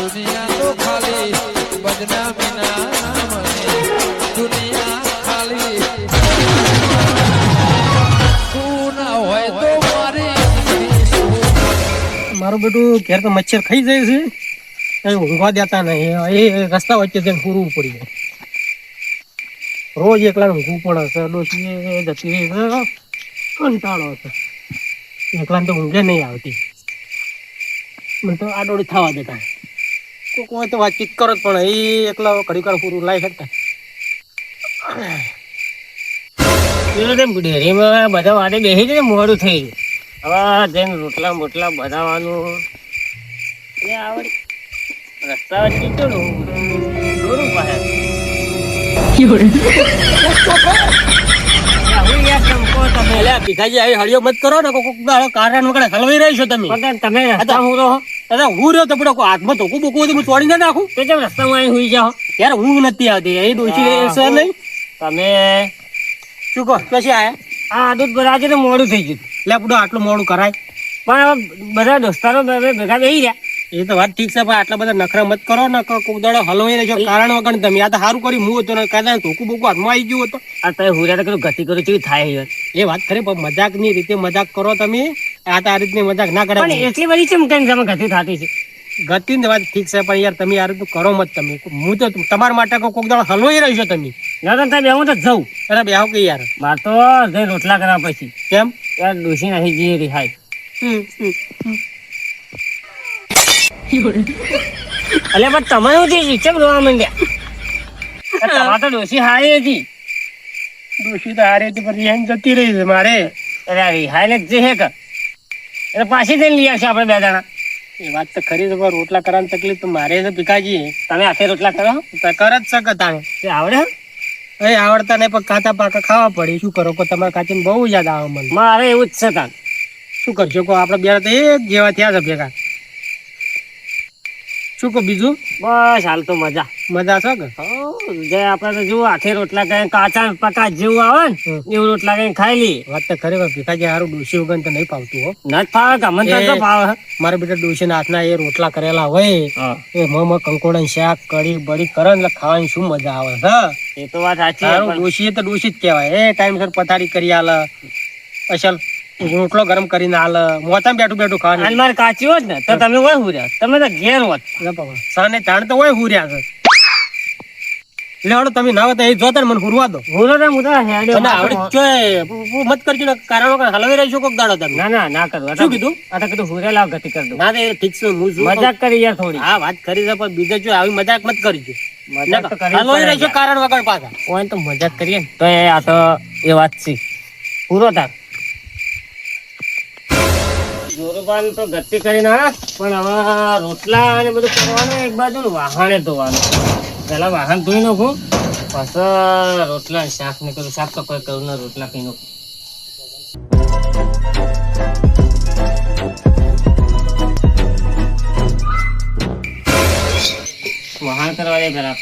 દુનિયા તો ખાલી બદનામીના નામે દુનિયા ખાલી તું ના હોય તો મારું બેટું ઘેર તો મચ્છર ખાઈ જાય છે કઈ ઊંઘવા દેતા નહીં એ રસ્તા વચ્ચે જઈને પૂરવું પડી જાય રોજ એકલા ઊંઘવું પડે છે ડોશી જતી રહી છે કંટાળો છે એકલા તો ઊંઘે નહીં આવતી મને તો આડોડી થવા દેતા કોઈક હોય તો વાતચીત કરો જ પણ એ એકલા ઘડી કર પૂરું લાઈ શકતા ડેરીમાં બધા વાડે બેસી જાય મોડું થઈ ગયું હવે જઈને રોટલા બોટલા બનાવવાનું એ આવડે રસ્તા વચ્ચે ચડું દોરું પાસે ભીખાજી આવી હળિયો મત કરો ને કોક કારણ વગર હલવાઈ રહી છો તમે તમે હું રહ્યો તો પડો હાથમાં ધોકું બોકું હું તોડી ના નાખું તો જેમ રસ્તામાં અહીં હુઈ જાઓ ત્યારે ઊંઘ નથી આવતી એ ડોસી નહીં તમે શું કહો પછી આયા આ દૂધ ભરાજે ને મોડું થઈ ગયું એટલે બધું આટલું મોડું કરાય પણ બધા દોસ્તારો ભેગા બેસી રહ્યા એ તો વાત ઠીક છે પણ આટલા બધા નખરા મત કરો ને કોક દાડો હલવાઈ રહેજો કારણ વગર તમે આ તો સારું કર્યું હું હતો ને કાદા ધોકું બોકું હાથમાં આવી ગયું હતો આ તમે હુર્યા તો ગતિ કર્યું કેવી થાય એ વાત ખરી પણ મજાક ની રીતે મજાક કરો તમે આ તો આ રીતની મજાક ના કરે એટલી બધી છે ગતિ થતી છે ગતિ ની વાત ઠીક છે પણ યાર તમે આ રીતનું કરો મત તમે હું તો તમારા માટે કોક દાડો હલવાઈ રહ્યો છો તમે ના તમે હું તો જઉં અરે બે કે યાર માર તો જઈ રોટલા કરવા પછી કેમ યાર ડોસી નાખી જઈએ રિહાય અલે પણ તમે શું થઈ કેમ રોવા માંડ્યા તમારે તો ડોસી હારી હતી ડોસી તો હારી હતી પણ રિહાઈ જતી રહી છે મારે અરે રિહાઈ ને જે હે કે એટલે પાછી જઈને લઈ આવશે આપણે બે જણા એ વાત તો ખરી છે પણ રોટલા કરવાની તકલીફ તો મારે છે ભીખાજી તમે હાથે રોટલા કરો કર જ શકે તાણે એ આવડે એ આવડતા નહીં પણ કાચા પાકા ખાવા પડે શું કરો કો તમારે કાચીને બહુ યાદ આવે મને મારે એવું જ છે તાન શું કરશો કો આપડે બે તો એક જેવા થયા છે ભેગા શું કહો બીજું બસ હાલ તો મજા છે કે જે આપડે તો જુઓ હાથે રોટલા કઈ કાચા પાકા જેવું આવે ને એવું રોટલા કઈ ખાઈ લઈએ વાત તો ખરી ભીખાજી હારું ડોસી વગર તો નહીં પાવતું હો ન ફાવે કે મને તો ભાવે મારા બેટા ડોસી ના હાથના એ રોટલા કરેલા હોય એ મમ કંકોડા શાક કઢી બળી કરે ને ખાવાની શું મજા આવે હા એ તો વાત સાચી ડોસી તો ડોસી જ કહેવાય એ ટાઈમસર પથારી કરી આલે અસલ રોટલો ગરમ કરીને હાલ મોતા બેઠું બેઠું ખાવાનું મારે કાચી હોત ને તો તમે હોય હુર્યા તમે તો ઘેર હોત સાને તાણ તો હોય હુર્યા છે લેવડો તમે ના હોય એ જોતા મને હુરવા દો હુરો ને હું તો મત કરજો ને કારણ વગર હલવાઈ રહી છો કોક દાડો તમે ના કરો શું કીધું આ તો કીધું હુરે લાવ ગતિ કરી દો ના એ ઠીક છે હું મજાક કરી યાર થોડી હા વાત કરી છે પણ બીજા જો આવી મજાક મત કરજો મજાક તો કરી હલવાઈ રહી છો કારણ વગર પાછા ઓય તો મજાક કરીએ તો આ તો એ વાત છે પૂરો તાર જોરબાન તો ગતિ કરીને પણ હવે રોટલા અને બધું કરવાનું એક બાજુ વાહણે ધોવાનું પેલા વાહન ધોઈ નાખું પાછા રોટલા શાક ને કરું શાક તો કોઈ કરું ને રોટલા કઈ નાખું વાહન કરવા દે પેલા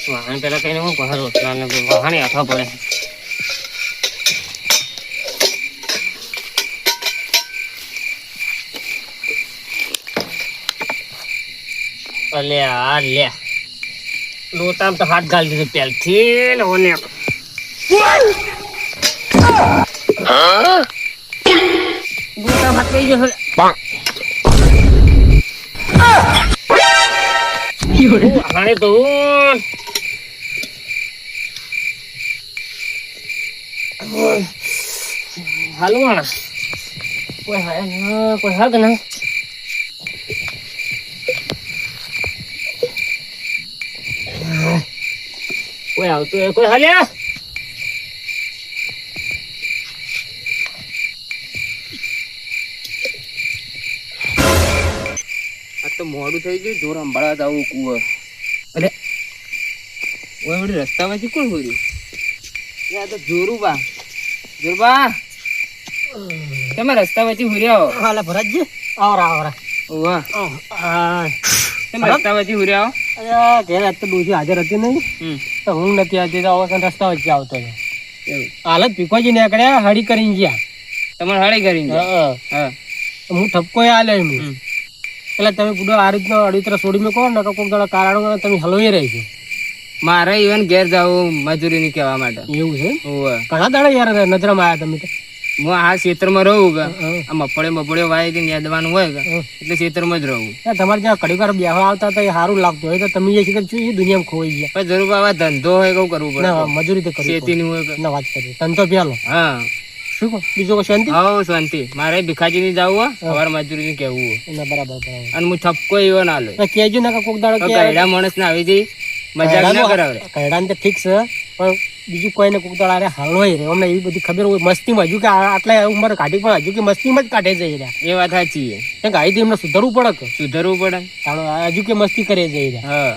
વાહન પેલા કઈ નાખું પાછા રોટલા ને વાહણે હાથવા પડે લે આ લે લોટામ તો હાથ ગાળી દીધો પહેલથી ને ઓને લોટામ હાથ લઈ ગયો હાણે તો હાલવાણા કોઈ હાલ કે ના કોઈ આવતું કોઈ હાલ્યા આ તો મોડું થઈ ગયું જોર અંબાળા જવું કુવા અરે ઓય વળી રસ્તામાંથી કોણ હોય આ તો જોરુબા તમે રસ્તામાંથી હુર્યા હાલા ભરાજી આવરા ઓવા તમે રસ્તામાંથી હુર્યા ઘેર તો ડોસી હાજર હતી નહીં તો હું નથી આવતી તો રસ્તા વચ્ચે આવતો હાલત ભીખોજી નીકળ્યા હળી કરીને ગયા તમારે હળી કરીને હા હું ઠપકો આલે એટલે તમે પૂરો આ રીતનો અડીતરા છોડી મૂકો ને કોઈક દાડા કારણો તમે હલવાઈ રહી છો. મારે ઇવન ઘેર જવું મજૂરી ની કહેવા માટે. એવું છે હોવે. ઘણા દાડા યાર નજરમાં આવ્યા તમે તો. હું આ ક્ષેત્રમાં રહું કે હં. આ મફળે વાય કે નેદવાનું હોય કે એટલે ક્ષેત્રમાં જ રહું. તમારે જ્યાં ઘડી વાર બેહવા આવતા હતા એ સારું લાગતું હોય તો તમે એ શીખર શું એ દુનિયામાં ખોઈ ગયા. પણ જરૂર આવા ધંધો હોય કેવું કરવું પડે. ના મજૂરી તો કરી ખેતીની હોય કે. ના વાત કરી તને તો પેલો હા શું કહો બીજો કોઈ શાંતિ. હવ શાંતિ. મારે ભીખાજી ની જવું હોય સવાર મજૂરી ની કેવું હોય ના બરાબર બરાબર. અને હું ઠપકો એવો ના લે. કહેજો ને કોક દાડો કે ગયડા માણસ ને આવી જઈ મજાક ના કરાવે. કૈડાને તો ઠીક છે પણ બીજું કોઈને કોક દાડા અરે હાલવાય રે અમને એવી બધી ખબર હોય મસ્તીમાં હજુ કે આટલા ઉંમર કાઢી પણ હજુ કે મસ્તીમાં જ કાઢે જઈ રહ્યા. એ વાત સાચી છે. ગાડી એમને સુધરવું પડે કે સુધરવું પડે. હજુ કે મસ્તી કરે જઈ રહ્યા. હા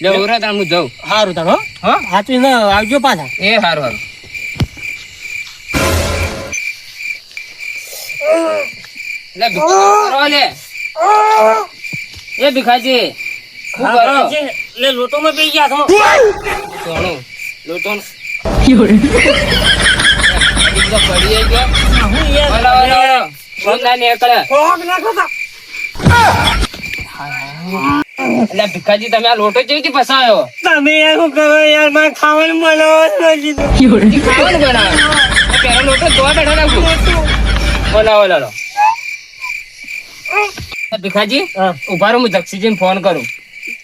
લે ઉરા તાણ હું જાઉં. સારું તાણ હા સાચું ના આવજો પાછા. એ સારું સારું. લે ભીખાજી કરો લે. એ ભીખાજી શું કરો? લે લોટોમાં પી ગયા છો. સોનું લોટોનું. પડી ગયો. ઓલો ઓલો ઓલો. ફોન ના નીકળે. એટલે ભીખાજી તમે આ લોટો કેવી રીતે ફસાયો? તમે યાર શું કરો યાર મારે ખાવાનું બનાવવાનું ખાવાનું બનાવે. પેલો લોટો ધોવા બેઠા નાખું. ઓલો ઓલો ઓલો. ભીખાજી ઉભા રહો હું જક્ષીજીને ફોન કરું.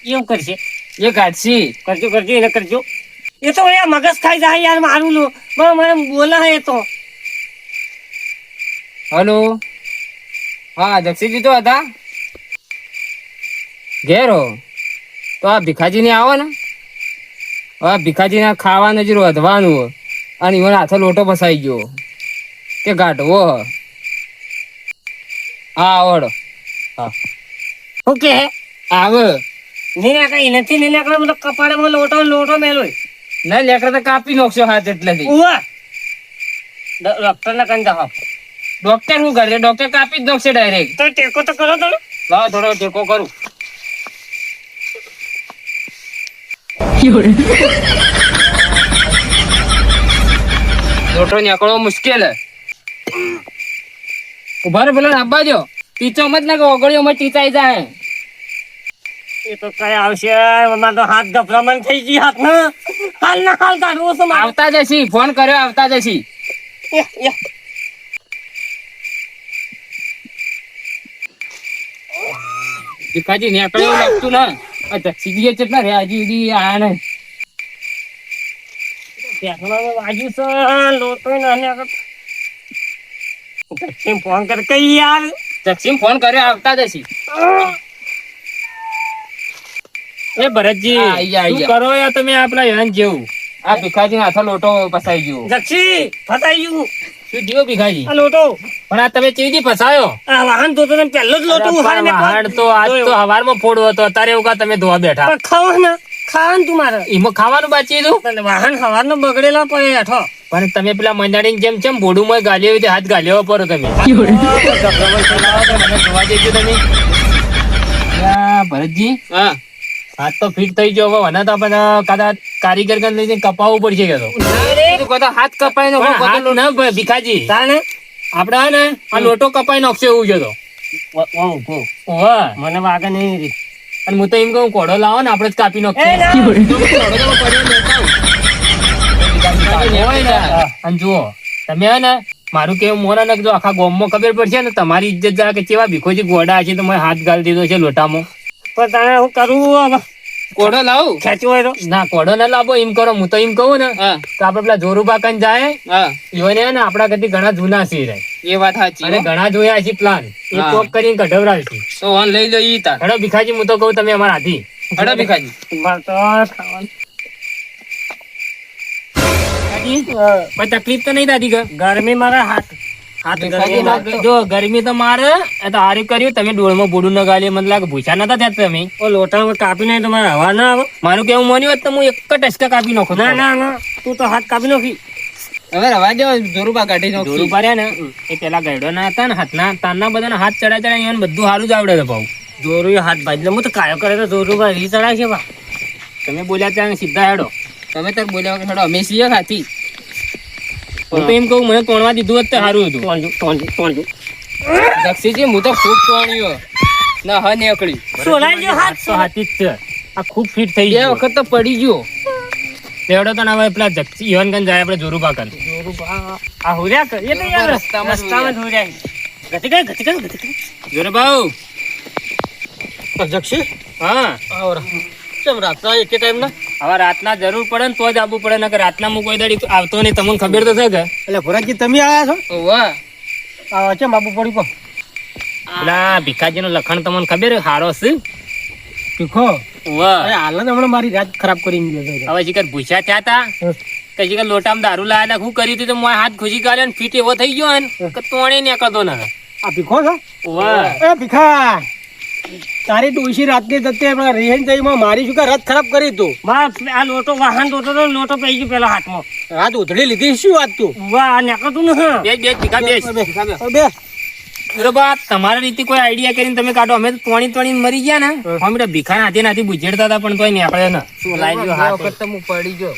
એવું કરશે એ કાઢશી. કરજો કરજો એને કરજો. એ તો યાર મગજ ખાઈ જાય યાર મારું લો મને બોલા હે તો. હલો હા જક્ષીજી તો હતા ઘેર હો. તો આ ભીખાજી ને આવો ને હવે ભીખાજી ને ખાવાનું જ વધવાનું હો. અને એનો હાથે લોટો ફસાઈ ગયો તે ગાઢવો હ. હા આવડો. હા ઓકે આવે. નીના કઈ નથી નીના કરે મતલબ કપાળમાં લોટો મેલો ના લેકડા તો કાપી નાખશો હાથ એટલેથી. ઉવા ડોક્ટર ના કંઈ દવા ડોક્ટર શું કરે? ડોક્ટર કાપી જ નાખશે ડાયરેક્ટ. તો ટેકો તો કરો તમે. લાવો થોડો ટેકો કરું. લોટો નીકળવો મુશ્કેલ હે. ઉભા રે પેલા આપવા દો. ટીચો મત ના કે ઓગળીઓ માં ટીચાઈ જાય. એ તો કઈ આવશે મારા તો હાથ ગભરામણ થઈ ગઈ હાથ ના હાલ ના હાલ કાઢવો છે મારે. આવતા જશી ફોન કર્યો આવતા જશી. ભીખાજી નીકળે એવું લાગતું ને. સીધી કેટલા રે હજી સુધી આયા ને. વાગ્યું છે લોટો ફોન કર કઈ યાર જક્ષીમ ફોન કર્યો આવતા જશી. એ ભરતજી હા, આઈ જા, આઈ શું જા. કરો યાર તમે આપડા હેરાન જેવું. આ ભીખાજી હાથે લોટો ફસાઈ ગયો. જક્ષી ફસાઈ ગયું શું થયો ભીખાજી? આ લોટો પણ આ તમે ચીવજી ફસાયો. આ વાહન તો તમે પહેલો જ લોટો ઉહાડી મેં વાહણ તો આજ તો હવારમાં ફોડવો હતો અત્યારે એવું કા તમે ધોવા બેઠા. પણ ખાવાના ખાવાનું તું મારે એમાં ખાવાનું બાકી હતું. તને વાહન હવારનો બગડેલા પડે હેઠો પણ તમે પેલા મંડાણી જેમ ચમ બોડુમાં ગાલ્યો હોય તે હાથ ગાલ્યો પડો તમે. ગભરામણ ફેલાવો તો મને જોવા દેજો તમે. યા ભરતજી હા હાથ તો ફિટ થઈ ગયો હવે મને તો આપણે કદાચ કારીગર કન લઈને કપાવવું પડશે કે તો. તો હાથ કપાઈ નો ભીખાજી તાણે આપડે હે ને આ લોટો કપાઈ નાખશે એવું છે તો. ઓહો મને વાગે નહીં રી અને હું તો એમ કહું કોડો લાવો ને આપડે જ કાપી એ નાખીએ. ના. અને જુઓ તમે હે ને મારું કેવું મોરા નાખજો આખા ગામમાં ખબર પડશે ને તમારી ઇજ્જત જા કે કેવા ભીખોજી ગોડા છે તો મેં હાથ ગાલી દીધો છે લોટામાં. પણ તારે હું કરું હવે કોડો લાવું ખેંચવો હોય તો ના કોડો ના લાવો એમ કરો હું તો એમ કહું ને તો આપડે પેલા જોરુબા કન જાય ઈવને ને આપડા કરતી ઘણા જૂના છે રે. એ વાત સાચી અને ઘણા જોયા છે પ્લાન એ હા. કોક કરીને કઢવરાવશે. તો ઓન લઈ લો ઈ તાર હડો ભીખાજી હું તો કહું તમે અમારા હાથી હડો ભીખાજી મારે તો ખાવાનું કોઈ તકલીફ તો નહીં દાદી કે ગરમી મારા હાથ હાથ ગરમી લાગે. જો ગરમી તો મારે એ તો હારું કર્યું તમે ડોળમાં બોડું ન ગાલી મને લાગે ભૂસા નતા થયા તમે. ઓ લોટામાં કાપી નહીં તમારે હવા ના આવે મારું કેવું માન્યું હોત તો હું એક જ ટચકા કાપી નાખું. ના ના ના તું તો હાથ કાપી નાખી હવે રવા દો જોરુબા કાઢી જોરું નાખી પાડ્યા ને એ પેલા ગયડો ના હતા ને હાથના તારના બધાના હાથ ચડા એને બધું સારું જ આવડે છે ભાવ. જોરું હાથ બાજુ હું તો કાયો કરે તો જોરું ભાઈ રી ચડાય છે બા તમે બોલ્યા ત્યાં સીધા હેડો. તમે તાર બોલ્યા વગર હડો અમે છીએ ખાતી હું તો એમ કહું મને તોડવા દીધું હોત તો સારું હતું. તોડજો દક્ષીજી હું તો ખૂબ તોણ્યો ના હ નીકળી સોલાઈ ગયો હાથ તો હાથી જ છે આ ખૂબ ફિટ થઈ બે ગયો વખત તો પડી ગયો લેવડો તો ના હવે પેલા જક્ષી ઈવનગંજ જાય આપણે જોરુબા કર આ હોર્યા કર એ તો યાર રસ્તામાં જ રસ્તામાં જ હોર્યા ગતિ કર જોરુભાઉ જક્ષી હા આવરા ચમ રાતના એકે ટાઈમ ના હવે રાતના જરૂર પડે ને તો જ આવવું પડે ને રાતના હું કોઈ દાડી આવતો નહીં તમને ખબર તો છે કે એટલે ભોરાજી તમે આયા છો વાહ આ ચમ આબુ પડી પો પેલા ભીખાજી નું લખણ તમને ખબર હારો છે તીખો વાહ અરે હાલ જ હમણાં મારી રાત ખરાબ કરી દીધો હવે જીકર ભૂસ્યા થયા તા કે જીકર લોટામાં દારૂ લાયા શું કર્યું હતું તો મોય હાથ ખુશી કાઢ્યો ને ફીટ એવો થઈ ગયો ને કે તોણે નીકળતો ને આ ભીખો છો વાહ એ ભીખા તારી ડોશી રાતની તત્તે આપણા રેહન જઈમાં મારી શું કે રથ ખરાબ કરી તું આ લોટો વાહન દોતો તો લોટો પડી ગયો પેલા હાથમાં રાત ઉધડી લીધી શું વાત તું વાહ નીકળતું ને હા બેસ ભીખા બેસ બે બરોબર તમારા રીતે કોઈ આઈડિયા કરીને તમે કાઢો અમે તો તોણી મરી ગયા ને અમે ભીખા નાથી નાથી બુજેડતા હતા પણ તોય નીકળે ને શું લાઈ ગયો બે હાથ વખત તો હું પડી ગયો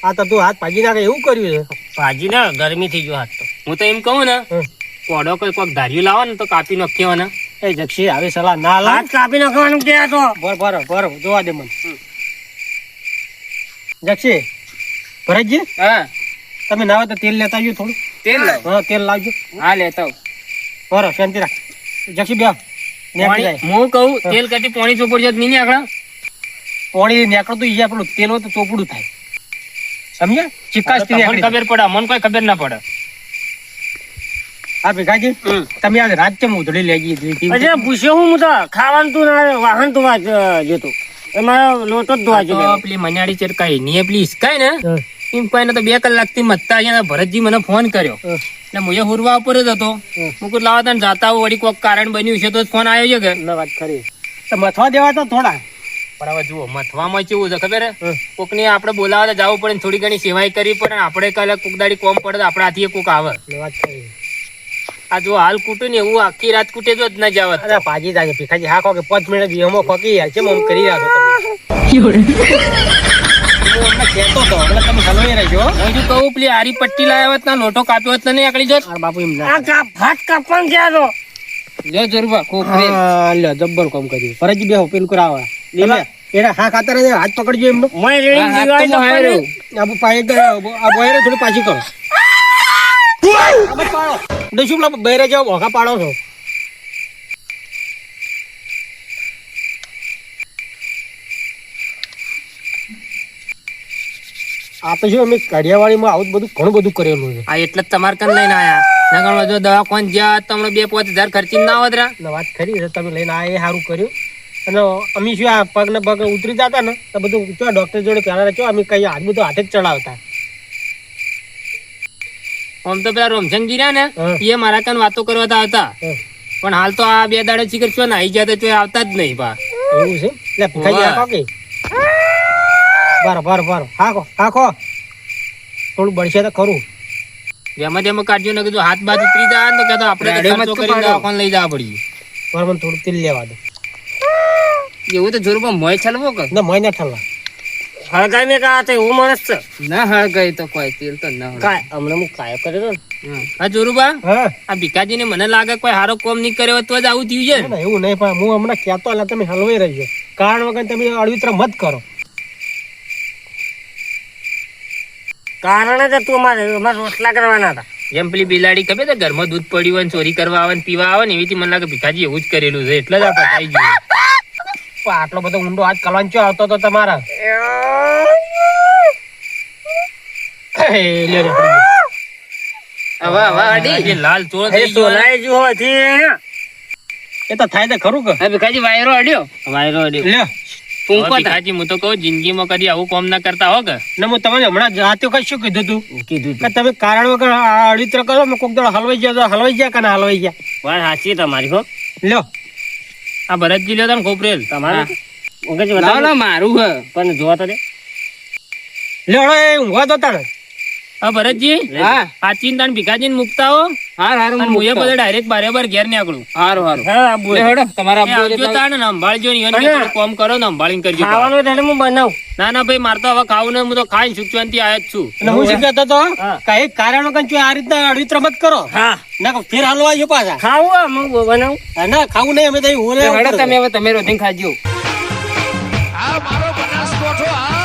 આ તો તું હાથ ભાગી નાખે એવું કર્યું છે ભાજી ને ગરમી થઈ ગયો હાથ તો હું તો એમ કહું ને કોડો કોઈક ધાર્યું લાવો ને તો કાપી નાખ્યો ને એ જક્ષી આવી સલાહ ના લાગ કાપી નાખવાનું કે તો બરો જોવા દે મને જક્ષી ભરતજી હા તમે ના હોય તો તેલ લેતા આવજો થોડું તેલ લાવ હા તેલ લાવજો હા લેતા આવું. બરો શાંતિ રાખ જક્ષી બે હું કહું તેલ કદી પોણી ચોપડ જત નહીં આકડા પોણી નીકળતું ઈ આપણું તેલ હોય તો ચોપડું થાય સમજ્યા ચિકાસ થી નીકળી ખબર પડે મને કોઈ ખબર ના પડે હા ભેગાજી તમે આજ રાત કેમ ઉધડી લેગી અચ્છા પૂછ્યો હું તો ખાવાનું તું વાહન તો જતો એમાં લોટો જ ધોવા તો પેલી મનાડી ચરકાઈ ની પેલી ઈસકાઈ ને એમ કોઈને તો 2 કલાક થી મત્તા છે ભરતજી મને ફોન કર્યો એટલે મુએ હુરવા ઉપર જ હતો હું કું લાવા તને જાતા હું વળી કોઈક કારણ બન્યું છે તો ફોન આવ્યો છે કે ના વાત ખરી તો મથવા દેવા તો થોડા પણ હવે જુઓ મથવામાં કેવું છે ખબર હે કોક ની આપણે બોલાવા તો જવું પડે ને થોડી ઘણી સેવાય કરવી પડે ને આપણે કાલે કોક દાડી કોમ પડે તો આપણા હાથી કોક આવે વાત ખરી આ જો હાલ કૂટું ને એવું આખી રાત કૂટે તો જ ના જાવત અરે પાજી જાય ભીખાજી હા કહો કે 5 મિનિટ વિહમો ફકી યાર છે મમ કરી રહ્યા છો તમે હું હમણાં કહેતો તો એટલે તમે હલવાઈ રહેજો હું જો કહું પેલી આરી પટ્ટી લાવ્યા હોત ને લોટો કાપ્યો હોત ને નહીં આકડી જોત આ બાપુ એમ ના આ કાપ ભાત કાપવાનું ક્યાં તો લે જોરુભા કોકરે હા લ્યો જબ્બર કામ કર્યું ફરજી બે પેલું કરાવા લે એના હા ખાતર હાથ પકડજો એમનો મોય રેડી જીવાય તો પણ આબુ પાયે આ બોયરે થોડી પાછી કરો દશું પેલા બૈરે જાવ ભોખા પાડો છો આ તો શું અમે કાઢિયાવાડીમાં આવું બધું ઘણું બધું કરેલું છે આ એટલે જ તમારે કન લઈને આયા નગર જો દવા કોણ જ્યાં તમને 2-5 હજાર ખર્ચી ના આવત રા વાત ખરી છે તમે લઈને આ એ સારું કર્યું અને અમે શું આ પગ ને પગ ઉતરી જતા ને તો બધું ડોક્ટર જોડે પહેલા છો અમે કઈ હાથ બધું હાથે જ ચડાવતા આમ તો પેલા રોમચંદ રહ્યા ને એ મારા કન વાતો કરવા તો આવતા પણ હાલ તો આ 2 દાડે ચીકર છો ને આવી ગયા તો આવતા જ નહીં બા એવું છે એટલે ભીખાજી હાકો કે બરો હાકો થોડું બળશે તો ખરું જેમાં તેમાં કાઢ્યું ને કીધું હાથ બાદ ઉતરી જાય ને તો કહેતો આપણે તો ખર્ચો કરીને દવાખાને લઈ જવા પડી બરાબર મને થોડું તેલ લેવા દો એવું તો જોરમાં મોય ચાલવો કે ના મહિના ઠરવા હળગાઈ મેં કહા તો એવું માણસ છે ના હળગાઈ તો કોઈ તેલ તો ના હળગાય. કાય હમણાં હું કાયો કર્યો ને હા જોરુબા હા આ ભીખાજીને મને લાગે કોઈ હારો કોમ નહીં કર્યો હોત તો જ આવું થયું છે ના, એવું નહીં પણ હું હમણાં કહેતો એટલે તમે હલવાઈ રહેજો કારણ વગર તમે અળવિતરા મત કરો કારણ જ તું અમારે રોટલા કરવાના હતા જેમ પેલી બિલાડી ખબર છે ઘરમાં દૂધ પડ્યું હોય ને ચોરી કરવા આવે ને પીવા આવે ને એવી મને લાગે ભીખાજી એવું જ કરેલું છે એટલે જ આ પટાઈ ગયું પણ આટલો બધો ઊંડો હાથ કલવાંચો આવતો તો તમારા લે રે હવે અડી જે લાલ ચોળ એ થઈ ગયો ને. સોનાઈ જો હતી એ તો થાય તો ખરું કે હવે ભીખાજી વાયરો અડ્યો વાયરો અડ્યો લે ટૂંકો હવે ભીખાજી હું તો કહું જિંદગીમાં કદી આવું કોમ ના કરતા હો કે ને હું તમને હમણાં જાતે કઈ શું કીધું તું કીધું કે તમે કારણ વગર અળવિત્ર કરો મેં કોક દાડો હલવાઈ ગયા તો હલવાઈ ગયા કે ના હલવાઈ ગયા વાત સાચી તમારી હો લ્યો આ ભરતજી લ્યો તને ખોપરેલ તમારે ઊંઘે જ લાવ બતાવો મારું હે પણ જોવા તો દે લ્યો એ ઊંઘવા દો તાણે હા ભરતજી હા આ ચિંતાન ભીખાજીને મુકતા હો હારું અને મુએ બધા ડાયરેક્ટ બારેબાર ઘેર નીકળું હારું હા આબુ લે હેડો તમારા એ આબુ આવજો એટલે તાણ ને સંભાળજો ને ઈવન કે થોડું કોમ કરો ને સંભાળીને કરજો ખાવાનું એટલે હું બનાવું ના ના ભાઈ મારે તો હવે ખાવું ને હું તો ખાઈને સુખ શાંતિ આયો જ છું અને હું શું કહેતો તો હા. કઈ કારણો કંઈ આ રીતના અડવિત રમત કરો હા ના કે ફેર હાલવા આવ્યો પાછા ખાવું હું બનાવું હા, ના ખાવું નહીં અમે તો અહીં હેડો તમે હવે તમે રોધીને ખાજો આ મારો બનાસકોઠો આ